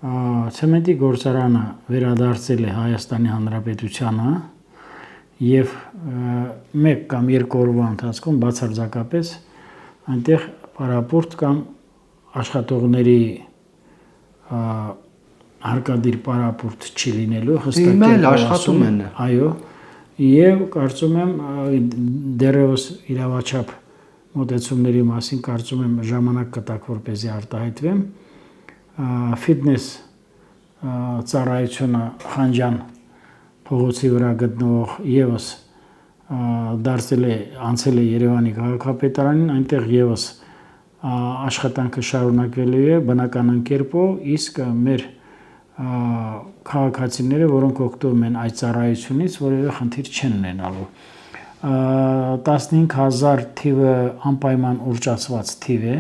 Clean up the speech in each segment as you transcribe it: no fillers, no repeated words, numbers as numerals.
ցեմենտի գործարանը վերադարձել է Հայաստանի Հանրապետությանը եւ 1 կամ 2 օրվա ընթացքում բացարձակապես այնտեղ պարապորտ կամ աշխատողների հարկադիր պարապորտ չի լինելու հստակ աշխատում են այո եւ կարծում եմ դեռևս իրավաչափ մոտեցումների մասին կարծում եմ ժամանակ կտակ որպեսզի արտահայտվեմ ֆիթնես ծառայությունը Խանջան փողոցի վրա գտնվող եւս անցել է Երևանի քաղաքապետարանին այնտեղ եւս աշխատանքը շարունակվելու է բնականon կերպով իսկ մեր քաղաքացիները որոնք օգտվում են այդ ծառայությունից որևէ խնդիր չեն ունենալու 15000 թիվը անպայման ուռճացված թիվ է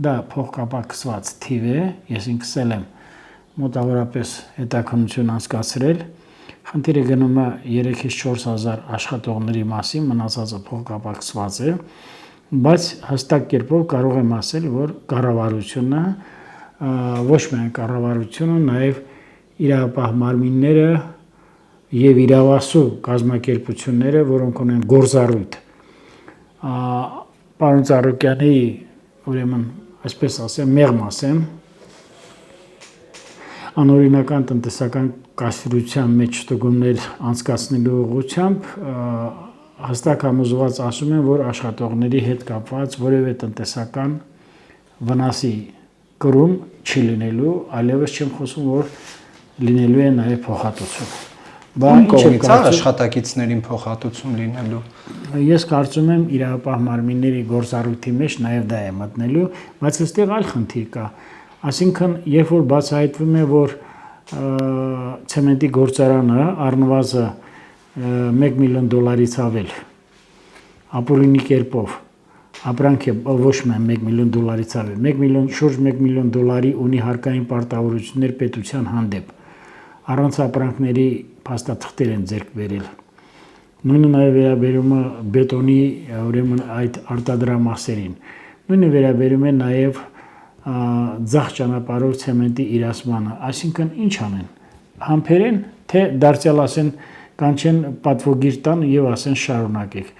դա փոխկապակցված թիվ է ես ինքս եմ մոտավորապես հետաքննություն անցկացրել խնդիրը գնում է 3-ից 4000 աշխատողների մասին մնացածը փոխկապակցված է բայց հստակ կերպով կարող եմ ասել որ կառավարությունը ոչ միայն կառավարությունը նաև իրավապահ մարմինները եւ իրավասու կազմակերպությունները որոնք ունեն գործառույթ պարոն Ծառուկյանի ուրեմն այսպես ասեմ մեղմ ասեմ անօրինական տնտեսական կարգավորության մեջ ստուգումներ անցկացնելու ուղղությամբ հստակ համոզված ասում են որ աշխատողների հետ կապված որևէ տնտեսական վնասի կրում չի լինելու այլևս չեմ խոսում որ լինելու է նաև փոխհատուցում Բան կողմից աշխատակիցներին փոխհատուցում լինելու ես կարծում եմ իրավապահ մարմինների գործառույթի մեջ նաև դա է մտնելու բայց այստեղ այլ խնդիր կա այսինքն երբ որ բացահայտվում է որ ցեմենտի գործարանը առնվազն $1 միլիոն ավել ապօրինի կերպով ապրանք է ոչ միայն $1 միլիոն ավել շուրջ $1 միլիոն ունի հարկային պարտավորություններ պետության հանդեպ առանց ապրանքների փաստաթղթեր են ձեռք բերել նույնը նաև վերաբերում է բետոնի ուրեմն այդ արտադրամասերին նույնը վերաբերում է նաև ձախ ճանապարհով ցեմենտի իրացմանը այսինքն ինչ անեն համբերեն թե դարձյալ ասեն կանչեն պատվոգիր տան եւ ասեն շարունակեք